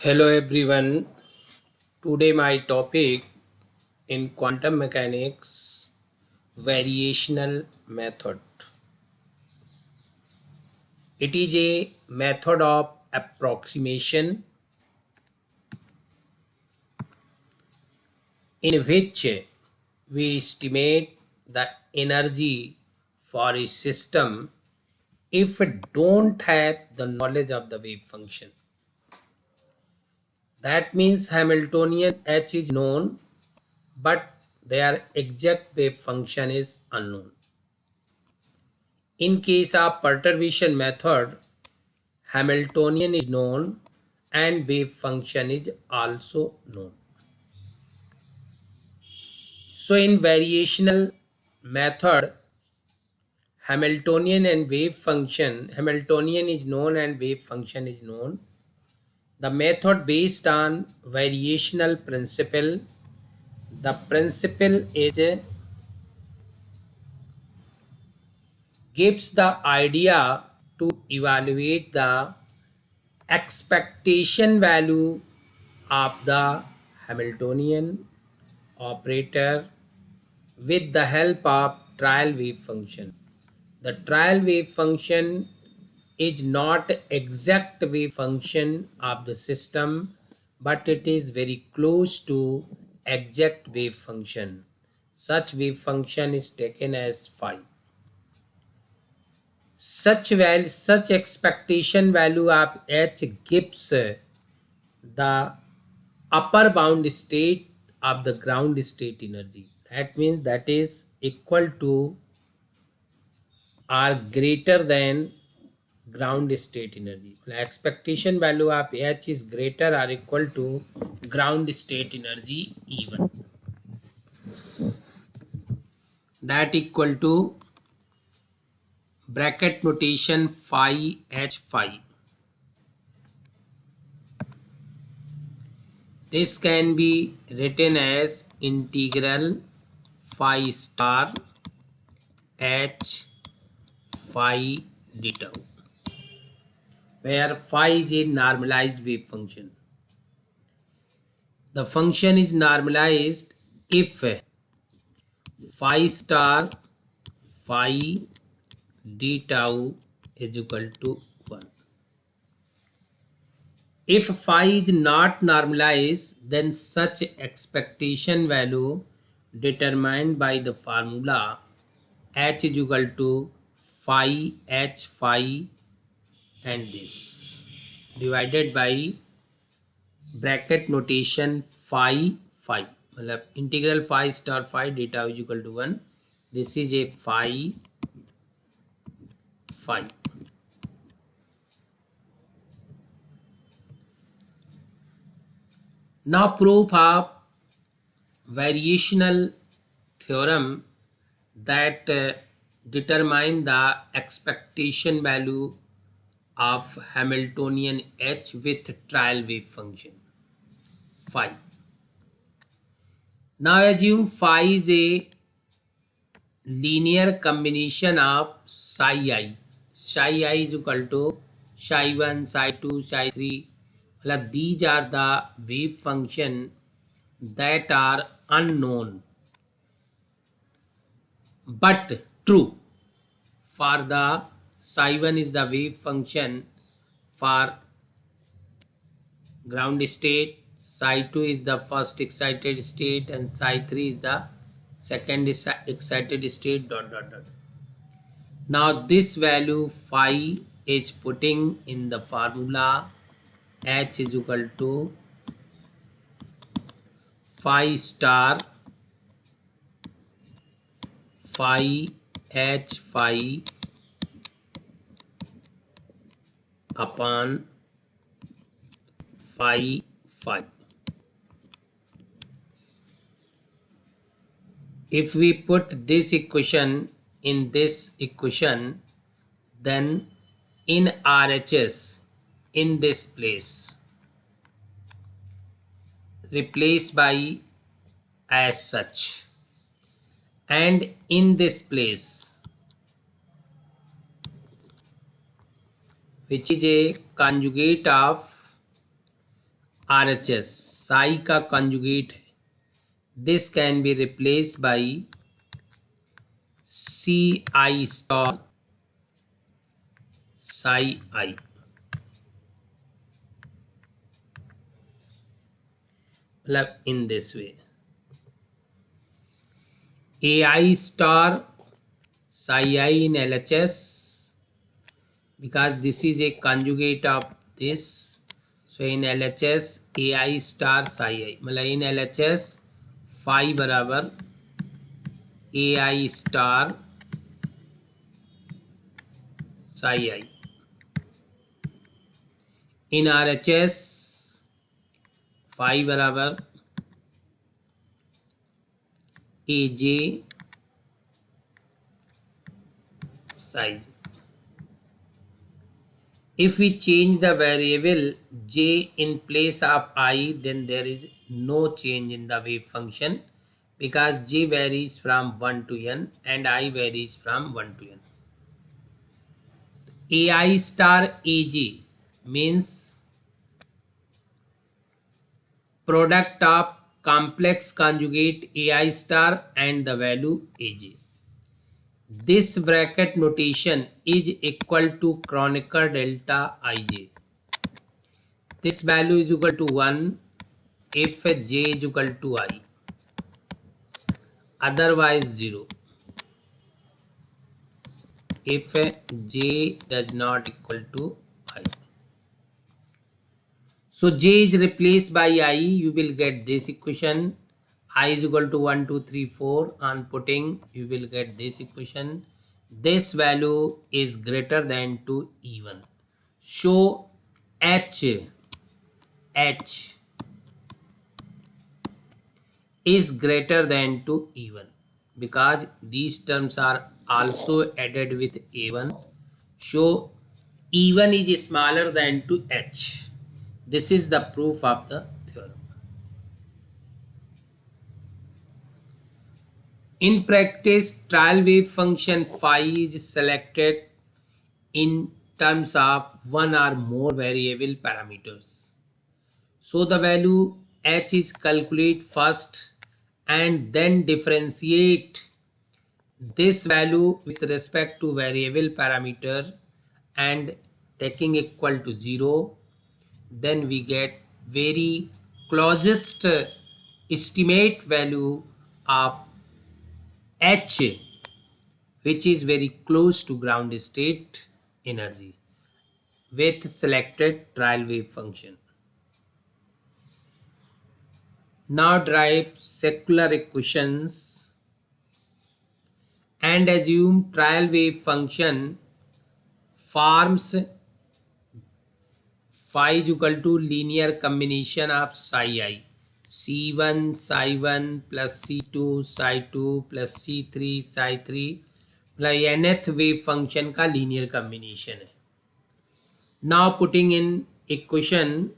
Hello everyone. Today my topic in quantum mechanics variational method. It is a method of approximation in which we estimate the energy for a system if it don't have the knowledge of the wave function. That means Hamiltonian H is known but their exact wave function is unknown. In case of perturbation method, Hamiltonian is known and wave function is also known. So in variational method, Hamiltonian is known and wave function is known. The method based on variational principle. The principle is gives the idea to evaluate the expectation value of the Hamiltonian operator with the help of trial wave function. The trial wave function is not exact wave function of the system, but it is very close to exact wave function. Such wave function is taken as phi. Such expectation value of h gives the upper bound state of the ground state energy. That means that is equal to or greater than ground state energy. The expectation value of H is greater or equal to ground state energy E1. That equal to bracket notation phi H phi. This can be written as integral phi star H phi d tau, where phi is a normalized wave function. The function is normalized if phi star phi d tau is equal to 1. If phi is not normalized, then such expectation value determined by the formula h is equal to phi h phi and this divided by bracket notation phi phi. मतलब integral phi star phi d tau is equal to 1. This is a phi phi. Now proof of variational theorem that determine the expectation value of Hamiltonian H with trial wave function phi. Now assume phi is a linear combination of psi I. Psi I is equal to psi 1, psi 2, psi 3. Well, these are the wave function that are unknown but true. For the psi 1 is the wave function for ground state, psi 2 is the first excited state, and psi 3 is the second excited state dot dot dot. Now this value phi is putting in the formula h is equal to phi star phi h phi upon phi phi. If we put this equation in this equation, then in RHS in this place replace by as such, and in this place which is a conjugate of RHS psi का conjugate है. This can be replaced by CI star psi I. मतलब in this way. AI star psi I in LHS, because this is a conjugate of this. So in LHS AI star psi I, मतलब in LHS phi बराबर AI star psi I. In RHS phi बराबर AJ psi j. If we change the variable j in place of I, then there is no change in the wave function, because j varies from 1 to n and I varies from 1 to n. AI star AJ means product of complex conjugate AI star and the value AJ. This bracket notation is equal to Kronecker delta Ij. This value is equal to 1 if j is equal to I, otherwise 0 if j does not equal to I. So j is replaced by I, you will get this equation. I is equal to 1 2 3 4. On putting, you will get this equation. This value is greater than to even. So H is greater than to even, because these terms are also added with a1. So even is smaller than to H. This is the proof of the theorem. In practice, trial wave function phi is selected in terms of one or more variable parameters. So the value h is calculate first and then differentiate this value with respect to variable parameter and taking equal to 0. Then we get very closest estimate value of h, which is very close to ground state energy with selected trial wave function. Now derive secular equations and assume trial wave function forms phi is equal to linear combination of psi I, C1 psi 1 plus C2 psi 2 plus C3 psi 3 मतलब nth wave function का linear combination है. Now putting in equation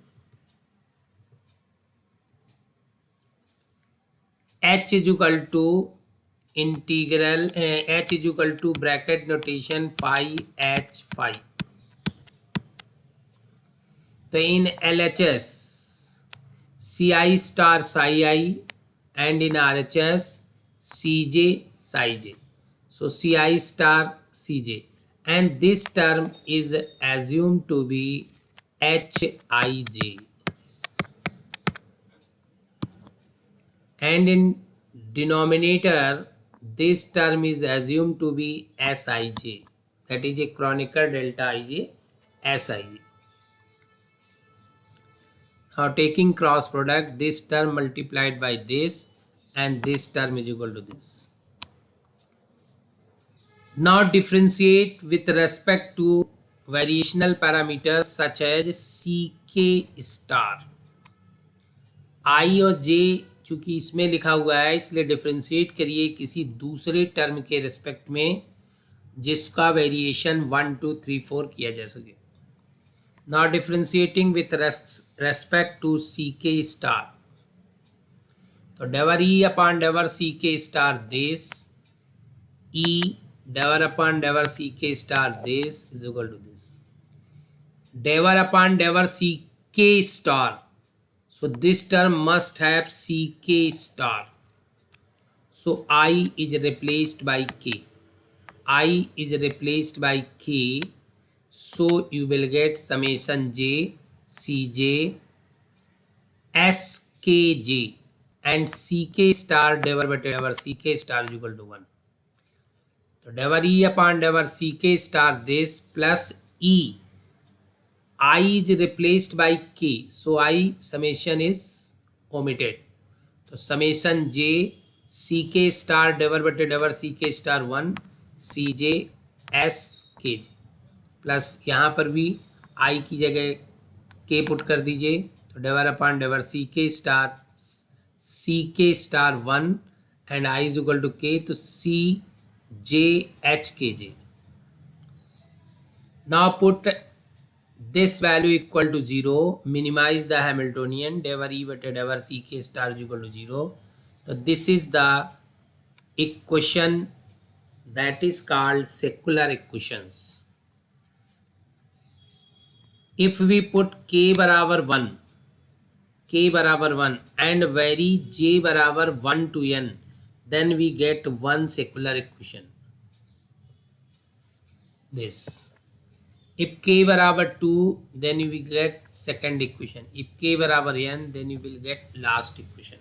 h is equal to integral h is equal to bracket notation phi h phi. तो in LHS CI star psi I and in RHS CJ psi j. So CI star CJ, and this term is assumed to be Hij, and in denominator this term is assumed to be Sij, that is a Kronecker delta Ij Sij. Now taking cross product, this term multiplied by this and this term is equal to this. Now differentiate with respect to variational parameters such as Ck star. I और J चूंकि इसमें लिखा हुआ है इसलिए differentiate करिए किसी दूसरे टर्म के रिस्पेक्ट में जिसका वेरिएशन 1 2 3 4 किया जा सके. Now differentiating with respect to Ck star. तो डेवर E upon डेवर Ck star this, E डेवर upon डेवर Ck star this is equal to this. डेवर upon डेवर Ck star So this term must have Ck star. So I is replaced by K. I is replaced by K. So you will get summation J, Cj, Skj, and Ck star divided by Ck star is equal to 1. So diver E upon diver Ck star this plus E. I is replaced by K. So I summation is omitted. So summation J Ck star divided by Ck star 1 Cj Skj plus यहाँ पर भी I की जगह K put कर दीजिए. तो divide upon divide Ck star 1 and I is equal to K. तो Cj now put this value equal to 0, minimize the Hamiltonian, diver E by diver Ck star is equal to 0. So this is the equation that is called secular equations. If we put k बराबर 1 and vary j बराबर 1 to n, then we get one secular equation. This. If k बराबर 2, then you will get second equation. If k बराबर n, then you will get last equation.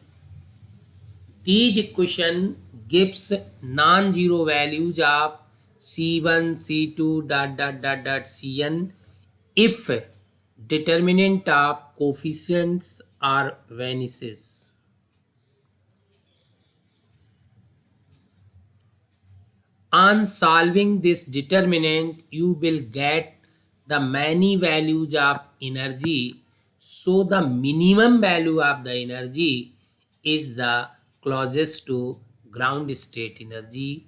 These equation gives non-zero values of c1, c2, cn if determinant of coefficients are vanishes. On solving this determinant, you will get the many values of energy. So the minimum value of the energy is the closest to ground state energy.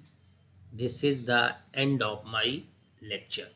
This is the end of my lecture.